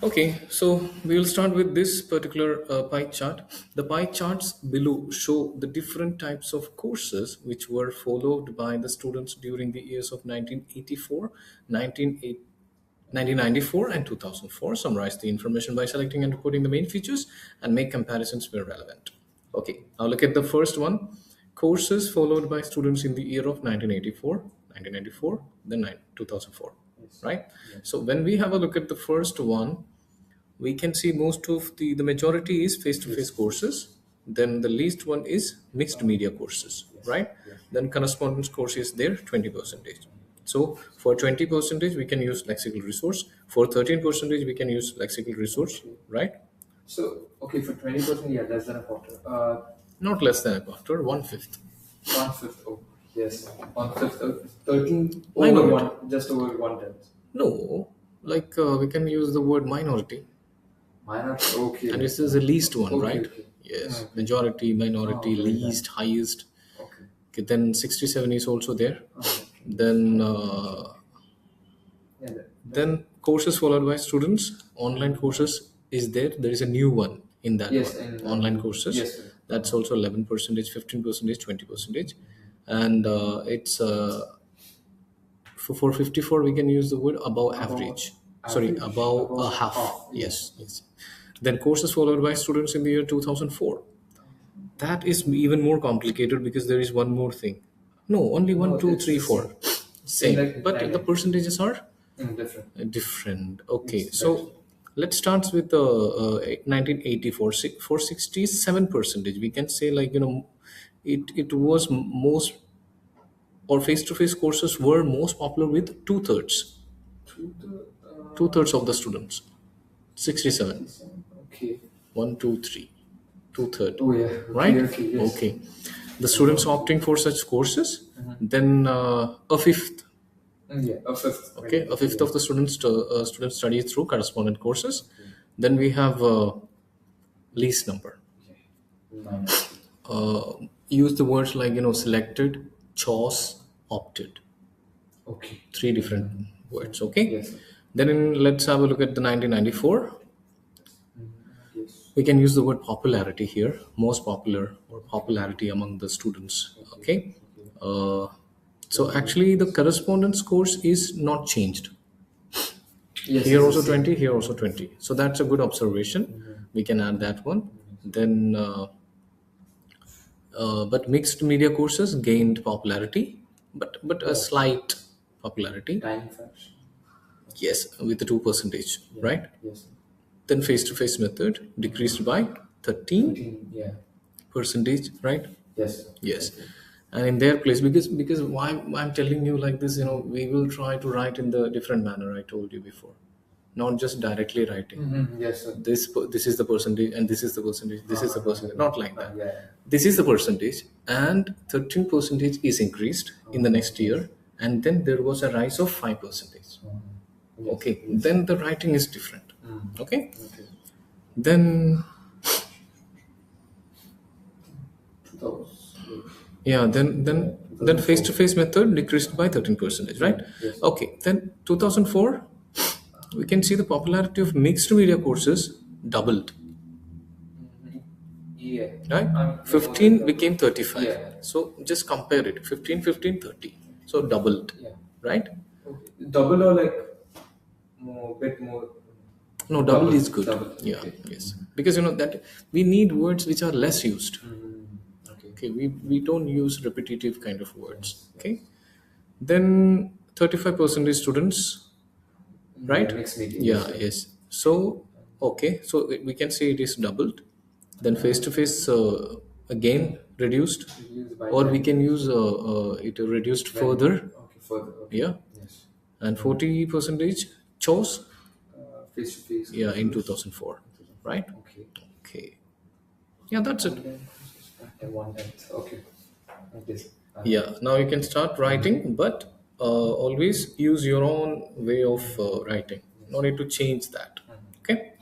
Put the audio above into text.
Okay, so we will start with this particular pie chart. The pie charts below show the different types of courses which were followed by the students during the years of 1984, 1994, and 2004. Summarize the information by selecting and recording the main features and make comparisons where relevant. Okay, now look at the first one. Courses followed by students in the year of 1984, 1994, then 2004, right? So when we have a look at the first one, we can see most of the majority is face-to-face courses. Then the least one is mixed media courses, right? Then correspondence course is there 20%. So for 20% we can use lexical resource. For 13% we can use lexical resource, right? So, okay, for 20%, yeah, less than a quarter. Not less than a quarter, 1/5. 1/5. Oh, yes. 1/5. 13 over Minority. one, just over 1/10. No, like we can use the word minority, Minor. Okay. and this is the least one, Okay, right? okay. Yes, majority, minority, very nice. least, highest. Okay. Okay, then 67 is also there. Okay. Then Yeah, then courses followed by students. Online courses is there. There is a new one in that yes, one. and Online courses. yes, sir. That's also 11%, 15%, 20%, and it's for 54 we can use the word above average. Sorry, average, above a above half. half, Yes, yes. Then courses followed by students in the year 2004. That is even more complicated because there is one more thing. No, only one, No, two, it's three, the four. Same Same, like but the percentages are different. different. Okay, It's so let's start with the 1984. For 67%, we can say like it was most or face-to-face courses were most popular with two-thirds, To the, two-thirds of the students. 67. okay. One, two, three. Two-third. Oh, yeah. Okay, Right? okay, yes. Okay. The students opting for such courses, then a fifth. Yeah, a fifth. Okay, a fifth of the students study through correspondent courses. Then we have least number. Nine. Use the words like selected, chose, opted. Okay. Three different words. Okay. Yes. Then let's have a look at the 1994. Yes. We can use the word popularity here, most popular or popularity among the students. Okay. So actually, the correspondence course is not changed. Yes. Here it's also the same. 20, here also 20. So that's a good observation. We can add that one. Then, but mixed media courses gained popularity, but a slight popularity. Time fraction. Yes, with the 2%, right? Yes. Then face-to-face method decreased by 13%, 13. Yeah. right? Yes. Yes. And in their place, because why I'm telling you like this, we will try to write in the different manner I told you before, not just directly writing. Yes, sir. This is the percentage and this is the percentage. This is the percentage. Not like that. Yeah. This is the percentage, and 13% is increased in the next year, and then there was a rise of 5%. Okay, then the writing is different. Okay, Okay. then Those. yeah, then face-to-face method decreased by 13%, right? Yes. Okay, then 2004, we can see the popularity of mixed media courses doubled, Yeah. right? 15 became 35. Yeah. So just compare it, 15, 15, 30. So doubled, Yeah. right? Okay. Double or like more, bit more. No, double is good. Double. Yeah, Okay. yes, because that we need words which are less used. Okay. Okay, we don't use repetitive kind of words. Okay, then 35% is students, right? Yeah, mixed media. Yeah, yes. So okay, so we can say it is doubled. Then face to face again reduced, Reduced by or we 10. can use it reduced further. Okay, further. Okay. Yeah, Yes. and 40% chose. Face to face. Yeah, in 2004, right? Okay. Okay. Yeah, that's it. And 1/10. Okay. Okay. Yeah, now you can start writing, but always use your own way of writing. No need to change that. Okay.